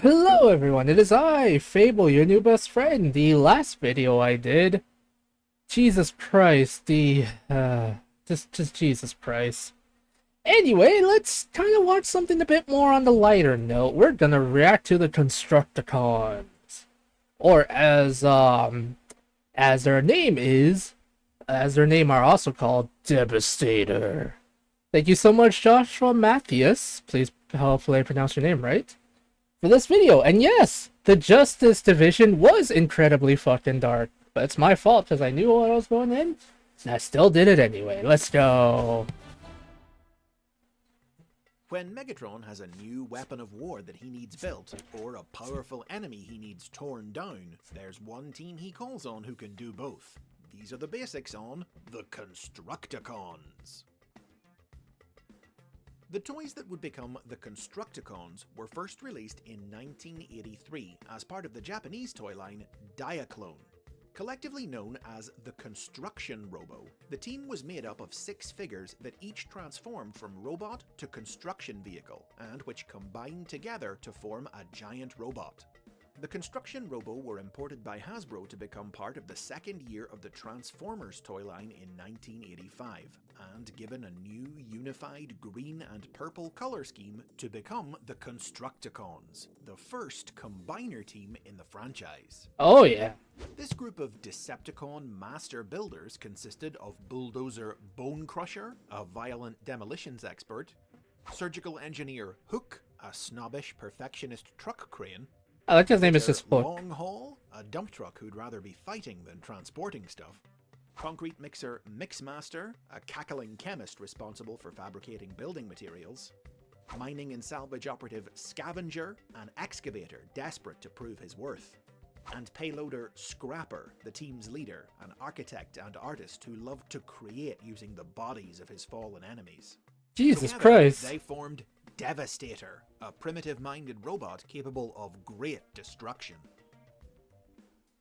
Hello everyone, it is I, Fable, your new best friend. The last video I did, Jesus Christ, just Jesus Christ. Anyway, let's kind of watch something a bit more on the lighter note. We're gonna react to the Constructicons, or as their name is, as their name are also called, Devastator. Thank you so much, Joshua Matthias. Please, hopefully I pronounced your name right for this video. And yes, the Justice Division was incredibly fucking dark. But it's my fault because I knew what I was going in. And I still did it anyway. Let's go. When Megatron has a new weapon of war that he needs built, or a powerful enemy he needs torn down, there's one team he calls on who can do both. These are the basics on the Constructicons. The toys that would become the Constructicons were first released in 1983 as part of the Japanese toy line Diaclone. Collectively known as the Construction Robo, the team was made up of 6 figures that each transformed from robot to construction vehicle, and which combined together to form a giant robot. The Construction Robo were imported by Hasbro to become part of the second year of the Transformers toy line in 1985, and given a new unified green and purple color scheme to become the Constructicons, the first combiner team in the franchise. Oh yeah. This group of Decepticon master builders consisted of Bulldozer Bone Crusher, a violent demolitions expert, Surgical Engineer Hook, a snobbish perfectionist truck crane, I like his name is just Hook. Long Haul, a dump truck who'd rather be fighting than transporting stuff, Concrete Mixer Mixmaster, a cackling chemist responsible for fabricating building materials, Mining and Salvage Operative Scavenger, an excavator desperate to prove his worth, and Payloader Scrapper, the team's leader, an architect and artist who loved to create using the bodies of his fallen enemies. Jesus Together, Christ. they formed Devastator, a primitive-minded robot capable of great destruction.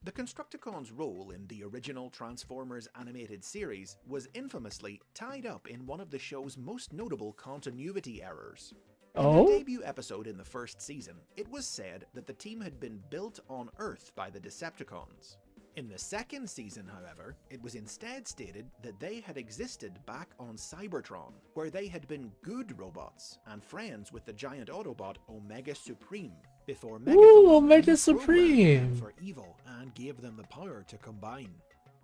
The Constructicons' role in the original Transformers animated series was infamously tied up in one of the show's most notable continuity errors. In Oh? the debut episode in the first season, it was said that the team had been built on Earth by the Decepticons. In the second season, however, it was instead stated that they had existed back on Cybertron, where they had been good robots and friends with the giant Autobot Omega Supreme, before Ooh, Megatron Omega reprogrammed them Supreme. for evil and gave them the power to combine.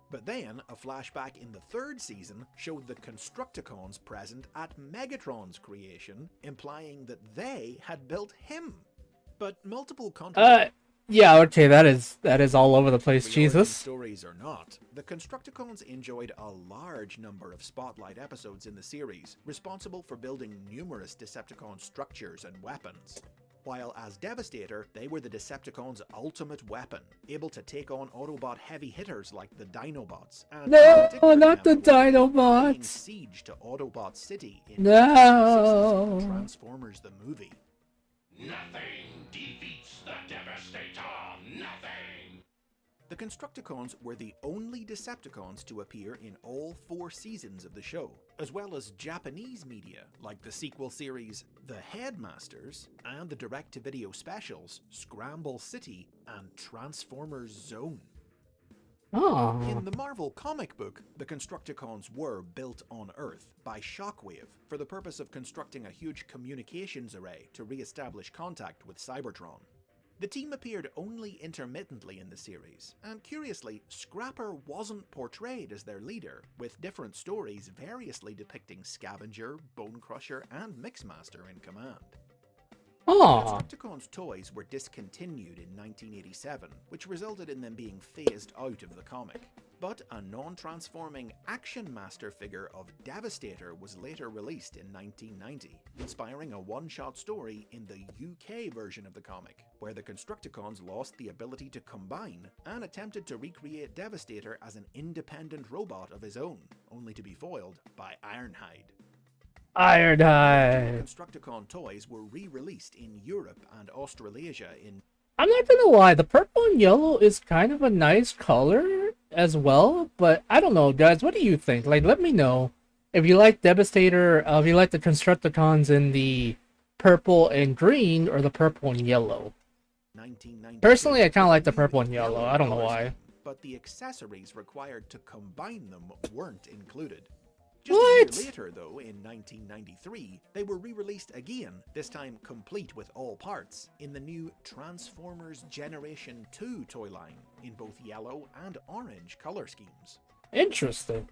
But then, a flashback in the third season showed the Constructicons present at Megatron's creation, implying that they had built him. But multiple Yeah, okay, that is all over the place, Jesus. stories or not, the Constructicons enjoyed a large number of spotlight episodes in the series, responsible for building numerous Decepticon structures and weapons. While as Devastator, they were the Decepticons' ultimate weapon, able to take on Autobot heavy hitters like the Dinobots. And No, particularly not the memorable for laying Dinobots. siege to Autobot City in No. Transformers the movie. Nothing defeats the Devastator! Nothing! The Constructicons were the only Decepticons to appear in all 4 seasons of the show, as well as Japanese media like the sequel series The Headmasters and the direct-to-video specials Scramble City and Transformers Zone. Oh. In the Marvel comic book, the Constructicons were built on Earth by Shockwave for the purpose of constructing a huge communications array to re-establish contact with Cybertron. The team appeared only intermittently in the series, and curiously, Scrapper wasn't portrayed as their leader, with different stories variously depicting Scavenger, Bone Crusher, and Mixmaster in command. Oh. Constructicons toys were discontinued in 1987, which resulted in them being phased out of the comic. But a non-transforming Action Master figure of Devastator was later released in 1990, inspiring a one-shot story in the UK version of the comic, where the Constructicons lost the ability to combine and attempted to recreate Devastator as an independent robot of his own, only to be foiled by Ironhide. Ironhide. Constructicon toys were re-released in Europe and Australasia in... I'm not gonna lie, the purple and yellow is kind of a nice color as well, but I don't know, guys, what do you think? Like, let me know if you like Devastator, if you like the Constructicons in the purple and green or the purple and yellow. 1992, Personally, I kind of with a like the new purple and yellow. I don't know color why. scheme, but the accessories required to combine them weren't included. Just What? a year later, though, in 1993, they were re-released again, this time complete with all parts, in the new Transformers Generation 2 toy line, in both yellow and orange color schemes. Interesting.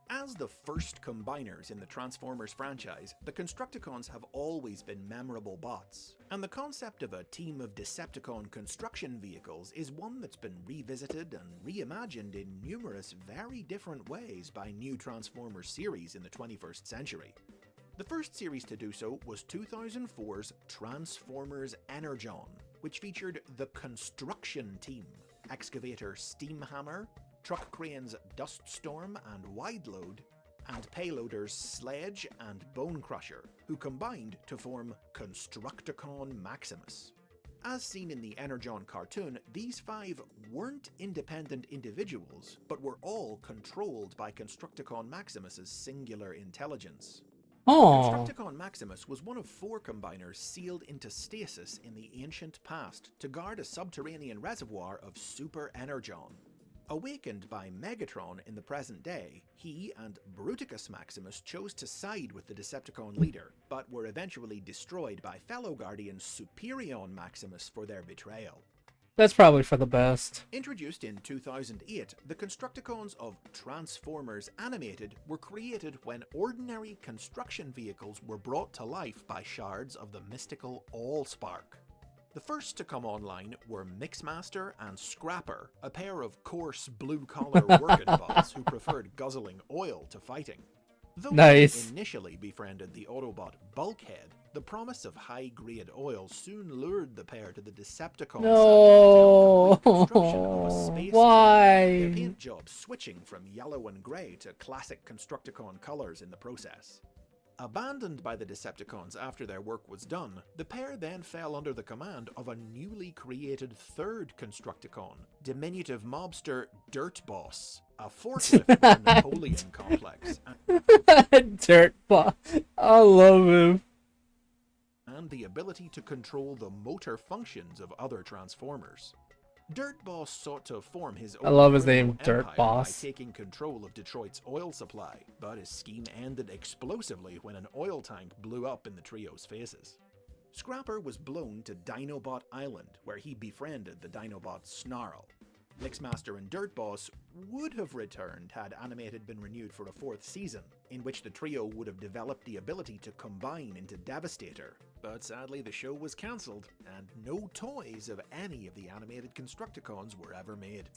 As the first combiners in the Transformers franchise, the Constructicons have always been memorable bots, and the concept of a team of Decepticon construction vehicles is one that's been revisited and reimagined in numerous very different ways by new Transformers series in the 21st century. The first series to do so was 2004's Transformers Energon, which featured the Construction Team, Excavator Steamhammer, Truck Crane's Duststorm and Wideload, and Payloader's Sledge and Bone Crusher, who combined to form Constructicon Maximus. As seen in the Energon cartoon, these 5 weren't independent individuals, but were all controlled by Constructicon Maximus's singular intelligence. Oh, Constructicon Maximus was one of 4 combiners sealed into stasis in the ancient past to guard a subterranean reservoir of Super Energon. Awakened by Megatron in the present day, he and Bruticus Maximus chose to side with the Decepticon leader, but were eventually destroyed by fellow Guardian Superion Maximus for their betrayal. that's probably for the best. Introduced in 2008, the Constructicons of Transformers Animated were created when ordinary construction vehicles were brought to life by shards of the mystical Allspark. The first to come online were Mixmaster and Scrapper, a pair of coarse blue-collar working bots who preferred guzzling oil to fighting. Though Nice. they initially befriended the Autobot Bulkhead, the promise of high-grade oil soon lured the pair to the Decepticon No. side to help complete construction of a space team, their Why? paint job switching from yellow and grey to classic Constructicon colours in the process. Abandoned by the Decepticons after their work was done, the pair then fell under the command of a newly created third Constructicon, diminutive mobster Dirt Boss, a forklift with a Napoleon complex, Dirt ball. I love him. and the ability to control the motor functions of other Transformers. Dirt Boss sought to form his own I love his criminal name, Dirt empire Boss. by taking control of Detroit's oil supply, but his scheme ended explosively when an oil tank blew up in the trio's faces. Scrapper was blown to Dinobot Island, where he befriended the Dinobot Snarl. Mixmaster and Dirt Boss would have returned had Animated been renewed for a 4th season, in which the trio would have developed the ability to combine into Devastator. But sadly the show was cancelled, and no toys of any of the animated Constructicons were ever made.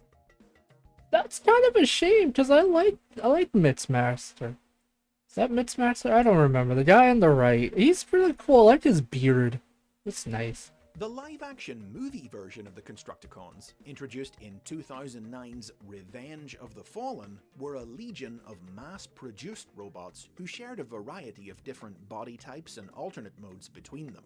That's kind of a shame because I like Mixmaster. Is that Mixmaster? I don't remember. The guy on the right. He's really cool. I like his beard. It's nice. The live-action movie version of the Constructicons, introduced in 2009's Revenge of the Fallen, were a legion of mass-produced robots who shared a variety of different body types and alternate modes between them.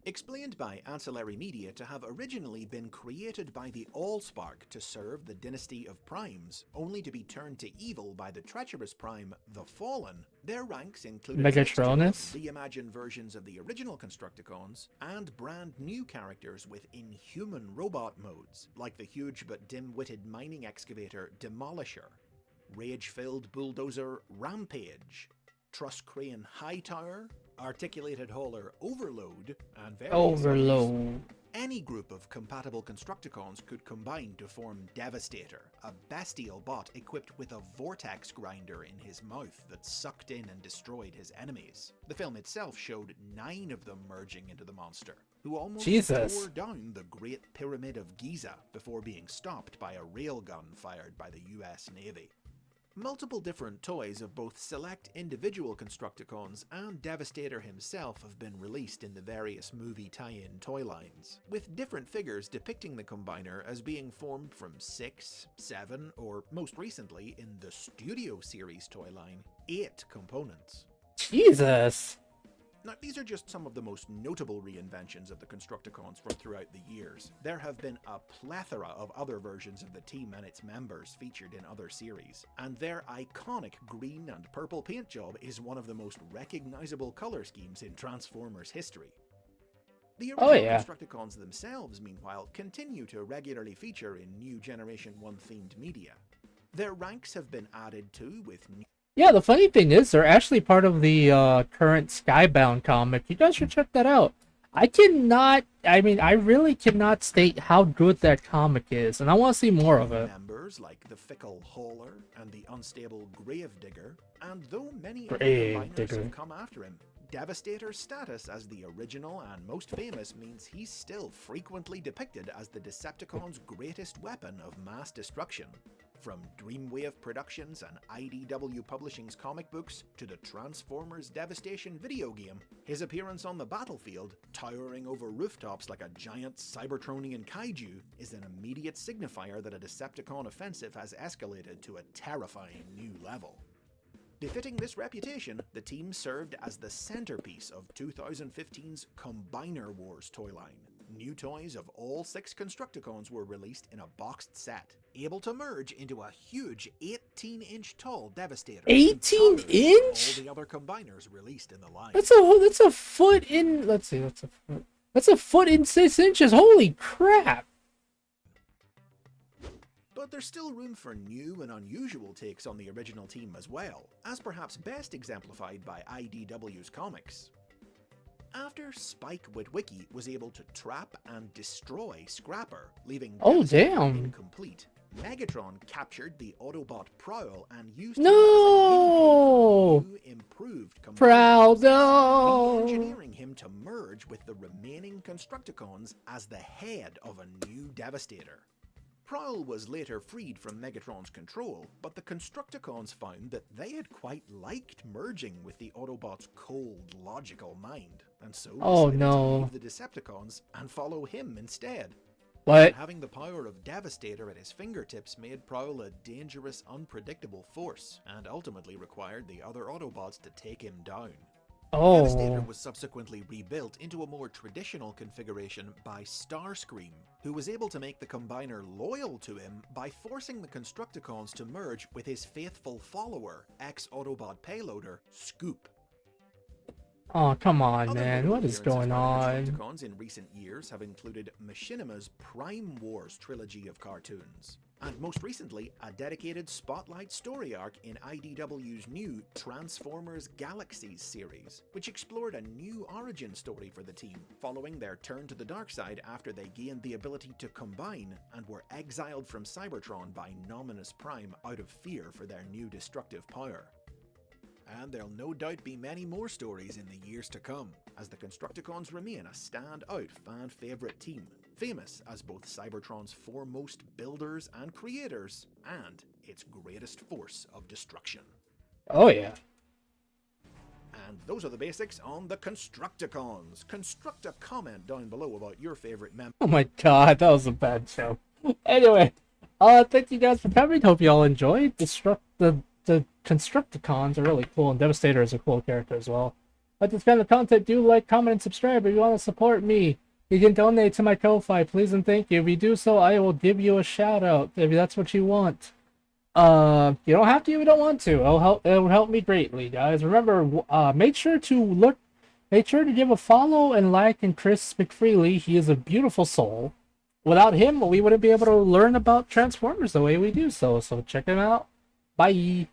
Explained by Ancillary Media to have originally been created by the Allspark to serve the dynasty of Primes, only to be turned to evil by the treacherous Prime, the Fallen, their ranks included Megatronus? reimagined versions of the original Constructicons, and brand new characters with inhuman robot modes, like the huge but dim-witted mining excavator Demolisher, rage-filled bulldozer Rampage, truss crane Hightower, articulated hauler Overload, and various others. Overload. Any group of compatible Constructicons could combine to form Devastator, a bestial bot equipped with a vortex grinder in his mouth that sucked in and destroyed his enemies. The film itself showed 9 of them merging into the monster, who almost tore down the Great Pyramid of Giza before being stopped by a railgun fired by the US Navy. Multiple different toys of both select individual Constructicons and Devastator himself have been released in the various movie tie-in toy lines, with different figures depicting the Combiner as being formed from 6, 7, or most recently in the Studio Series toy line, 8 components. Jesus. Now, these are just some of the most notable reinventions of the Constructicons from throughout the years. There have been a plethora of other versions of the team and its members featured in other series, and their iconic green and purple paint job is one of the most recognizable color schemes in Transformers history. The Oh, original yeah. Constructicons themselves, meanwhile, continue to regularly feature in new Generation 1 themed media. Their ranks have been added to with new. Yeah, the funny thing is, they're actually part of the current Skybound comic. You guys should check that out. I mean, I really cannot state how good that comic is, and I want to see more of it. Members like the fickle Hauler and the unstable Gravedigger, and though many other Gravedigger. combiners have come after him, Devastator's status as the original and most famous means he's still frequently depicted as the Decepticons' greatest weapon of mass destruction. From Dreamwave Productions and IDW Publishing's comic books to the Transformers Devastation video game, his appearance on the battlefield, towering over rooftops like a giant Cybertronian kaiju, is an immediate signifier that a Decepticon offensive has escalated to a terrifying new level. Befitting this reputation, the team served as the centerpiece of 2015's Combiner Wars toy line. New toys of all 6 Constructicons were released in a boxed set, able to merge into a huge 18-inch tall Devastator. 18-inch? All the other Combiners released in the line. That's a foot in. Let's see. That's a foot in 6 inches. Holy crap! But there's still room for new and unusual takes on the original team as well, as perhaps best exemplified by IDW's comics. After Spike Witwicky was able to trap and destroy Scrapper, leaving Devastator incomplete, Megatron captured the Autobot Prowl and used him as a new improved Combiner, Prowl, no! re-engineering him to merge with the remaining Constructicons as the head of a new Devastator. Prowl was later freed from Megatron's control, but the Constructicons found that they had quite liked merging with the Autobot's cold, logical mind, and so decided to leave the Decepticons and follow him instead. What? Having the power of Devastator at his fingertips made Prowl a dangerous, unpredictable force, and ultimately required the other Autobots to take him down. Devastator was subsequently rebuilt into a more traditional configuration by Starscream, who was able to make the Combiner loyal to him by forcing the Constructicons to merge with his faithful follower, ex-Autobot payloader, Scoop. Oh, come on, Other man. notable What is appearances going by the on? Constructicons in recent years have included Machinima's Prime Wars trilogy of cartoons, and most recently, a dedicated spotlight story arc in IDW's new Transformers Galaxies series, which explored a new origin story for the team, following their turn to the dark side after they gained the ability to combine and were exiled from Cybertron by Nominus Prime out of fear for their new destructive power. And there'll no doubt be many more stories in the years to come, as the Constructicons remain a standout fan-favourite team, famous as both Cybertron's foremost builders and creators, and its greatest force of destruction. Oh, yeah. And those are the basics on the Constructicons. Construct a comment down below about your favourite member. Oh my god, that was a bad show. Anyway, thank you guys for coming. Hope you all enjoyed. The Constructicons are really cool, and Devastator is a cool character as well. Like this kind of content, do like, comment, and subscribe if you want to support me. You can donate to my Ko-Fi, please and thank you. If you do so, I will give you a shout out if that's what you want. You don't have to if you don't want to. It will help me greatly, guys. Remember, make sure to give a follow and like in Chris McFreely. He is a beautiful soul. Without him, we wouldn't be able to learn about Transformers the way we do so check him out. Bye.